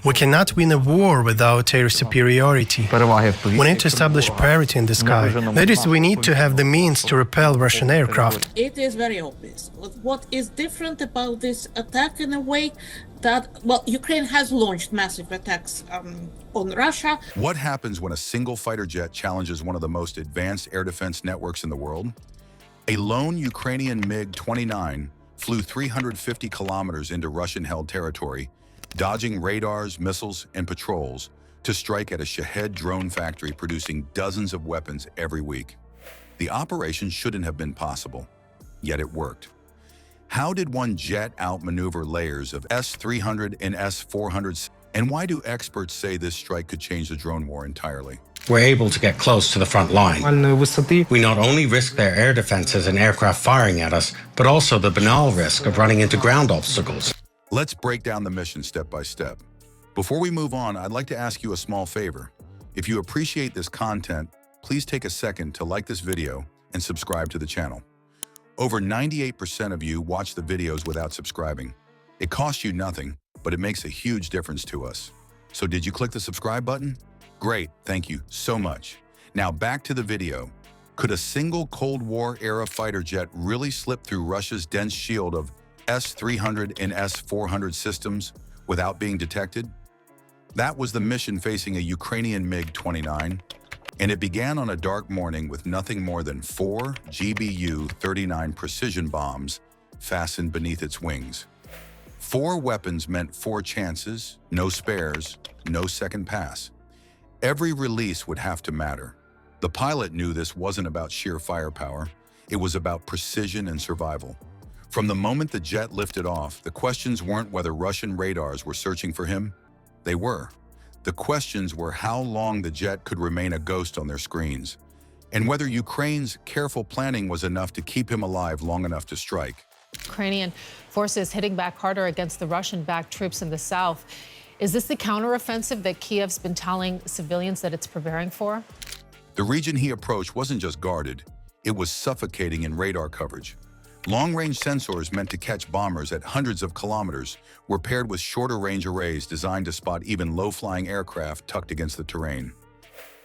We cannot win a war without air superiority. We need to establish parity in the sky. That is, we need to have the means to repel Russian aircraft. It is very obvious. What is different about this attack in a way that, well, Ukraine has launched massive attacks on Russia. What happens when a single fighter jet challenges one of the most advanced air defense networks in the world? A lone Ukrainian MiG-29 flew 350 kilometers into Russian-held territory, dodging radars, missiles, and patrols to strike at a Shahed drone factory producing dozens of weapons every week. The operation shouldn't have been possible, yet it worked. How did one jet outmaneuver layers of S-300 and S-400s, and why do experts say this strike could change the drone war entirely? We're able to get close to the front line. We not only risk their air defenses and aircraft firing at us, but also the banal risk of running into ground obstacles. Let's break down the mission step by step. Before we move on, I'd like to ask you a small favor. If you appreciate this content, please take a second to like this video and subscribe to the channel. Over 98% of you watch the videos without subscribing. It costs you nothing, but it makes a huge difference to us. So did you click the subscribe button? Great, thank you so much. Now back to the video. Could a single Cold War-era fighter jet really slip through Russia's dense shield of S-300 and S-400 systems without being detected? That was the mission facing a Ukrainian MiG-29, and it began on a dark morning with nothing more than 4 GBU-39 precision bombs fastened beneath its wings. 4 weapons meant 4 chances, no spares, no second pass. Every release would have to matter. The pilot knew this wasn't about sheer firepower. It was about precision and survival. From the moment the jet lifted off, the questions weren't whether Russian radars were searching for him. They were. The questions were how long the jet could remain a ghost on their screens, and whether Ukraine's careful planning was enough to keep him alive long enough to strike. Ukrainian forces hitting back harder against the Russian-backed troops in the south. Is this the counteroffensive that Kiev's been telling civilians that it's preparing for? The region he approached wasn't just guarded, it was suffocating in radar coverage. Long-range sensors meant to catch bombers at hundreds of kilometers were paired with shorter-range arrays designed to spot even low-flying aircraft tucked against the terrain.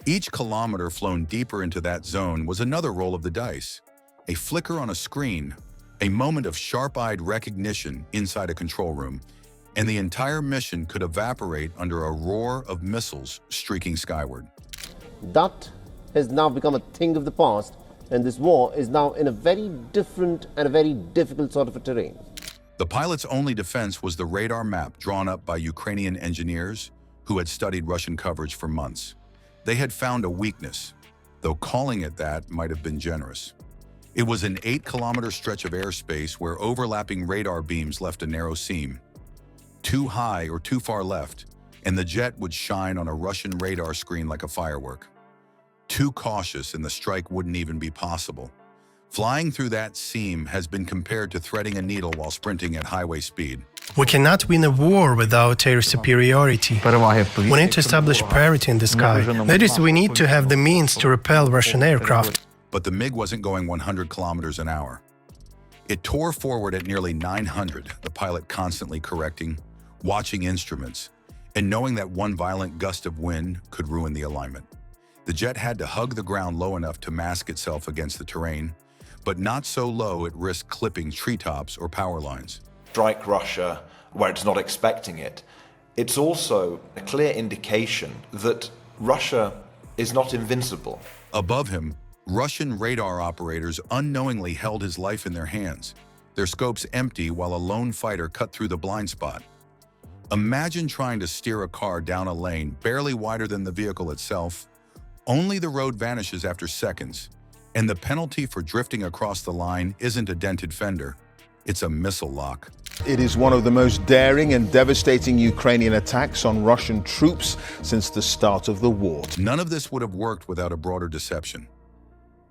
Each kilometer flown deeper into that zone was another roll of the dice. A flicker on a screen, a moment of sharp-eyed recognition inside a control room, and the entire mission could evaporate under a roar of missiles streaking skyward. That has now become a thing of the past, and this war is now in a very different and a very difficult sort of a terrain. The pilot's only defense was the radar map drawn up by Ukrainian engineers who had studied Russian coverage for months. They had found a weakness, though calling it that might have been generous. It was an 8-kilometer stretch of airspace where overlapping radar beams left a narrow seam. Too high or too far left, and the jet would shine on a Russian radar screen like a firework. Too cautious and the strike wouldn't even be possible. Flying through that seam has been compared to threading a needle while sprinting at highway speed. We cannot win a war without air superiority. We need to establish parity in the sky. That is, we need to have the means to repel Russian aircraft. But the MiG wasn't going 100 kilometers an hour. It tore forward at nearly 900, the pilot constantly correcting, watching instruments, and knowing that one violent gust of wind could ruin the alignment. The jet had to hug the ground low enough to mask itself against the terrain, but not so low it risked clipping treetops or power lines. Strike Russia where it's not expecting it. It's also a clear indication that Russia is not invincible. Above him, Russian radar operators unknowingly held his life in their hands, their scopes empty while a lone fighter cut through the blind spot. Imagine trying to steer a car down a lane barely wider than the vehicle itself. Only the road vanishes after seconds, and the penalty for drifting across the line isn't a dented fender, it's a missile lock. It is one of the most daring and devastating Ukrainian attacks on Russian troops since the start of the war. None of this would have worked without a broader deception.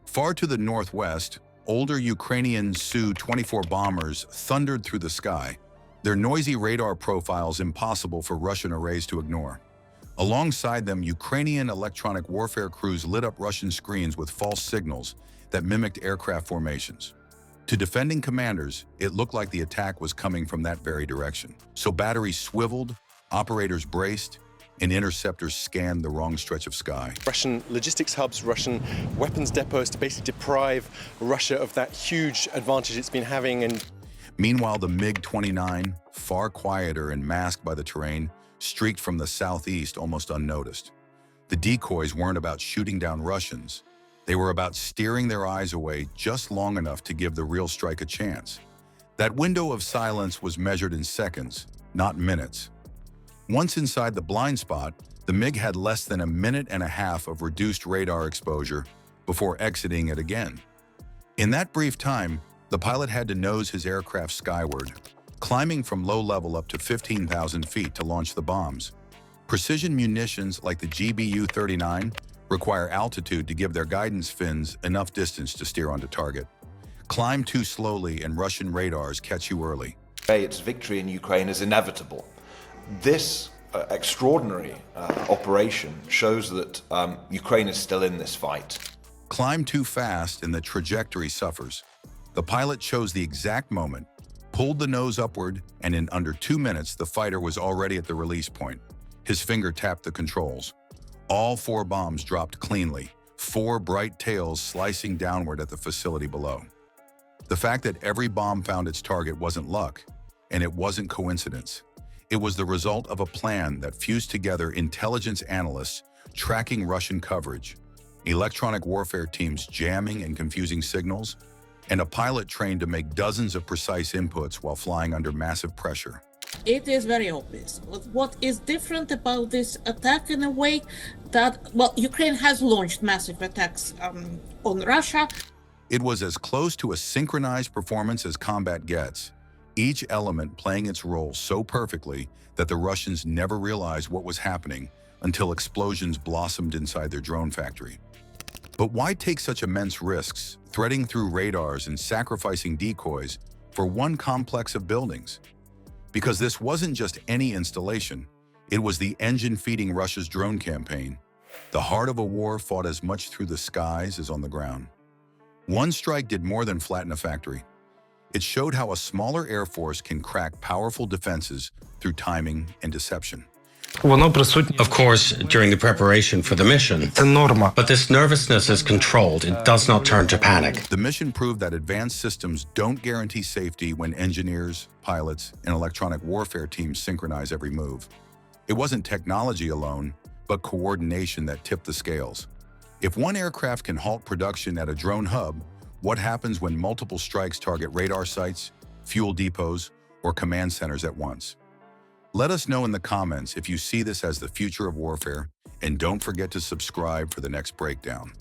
Far to the northwest, older Ukrainian Su-24 bombers thundered through the sky, their noisy radar profiles impossible for Russian arrays to ignore. Alongside them, Ukrainian electronic warfare crews lit up Russian screens with false signals that mimicked aircraft formations. To defending commanders, it looked like the attack was coming from that very direction. So batteries swiveled, Operators braced, and interceptors scanned the wrong stretch of sky. Russian logistics hubs, Russian weapons depots to basically deprive Russia of that huge advantage it's been having. And Meanwhile, the MiG-29, far quieter and masked by the terrain, streaked from the southeast almost unnoticed. The decoys weren't about shooting down Russians. They were about steering their eyes away just long enough to give the real strike a chance. That window of silence was measured in seconds, not minutes. Once inside the blind spot, the MiG had less than a minute and a half of reduced radar exposure before exiting it again. In that brief time, the pilot had to nose his aircraft skyward, climbing from low level up to 15,000 feet to launch the bombs. Precision munitions like the GBU-39 require altitude to give their guidance fins enough distance to steer onto target. Climb too slowly and Russian radars catch you early. Its victory in Ukraine is inevitable. This extraordinary operation shows that Ukraine is still in this fight. Climb too fast and the trajectory suffers. The pilot chose the exact moment, pulled the nose upward, and in under 2 minutes, the fighter was already at the release point. His finger tapped the controls. All 4 bombs dropped cleanly, 4 bright tails slicing downward at the facility below. The fact that every bomb found its target wasn't luck, and it wasn't coincidence. It was the result of a plan that fused together intelligence analysts tracking Russian coverage, electronic warfare teams jamming and confusing signals, and a pilot trained to make dozens of precise inputs while flying under massive pressure. It is very obvious. What is different about this attack in a way that, well, Ukraine has launched massive attacks on Russia. It was as close to a synchronized performance as combat gets, each element playing its role so perfectly that the Russians never realized what was happening until explosions blossomed inside their drone factory. But why take such immense risks, threading through radars and sacrificing decoys for one complex of buildings? Because this wasn't just any installation, it was the engine feeding Russia's drone campaign, the heart of a war fought as much through the skies as on the ground. One strike did more than flatten a factory. It showed how a smaller air force can crack powerful defenses through timing and deception. Of course, during the preparation for the mission, but this nervousness is controlled. It does not turn to panic. The mission proved that advanced systems don't guarantee safety when engineers, pilots, and electronic warfare teams synchronize every move. It wasn't technology alone, but coordination that tipped the scales. If one aircraft can halt production at a drone hub, what happens when multiple strikes target radar sites, fuel depots, or command centers at once? Let us know in the comments if you see this as the future of warfare, and don't forget to subscribe for the next breakdown.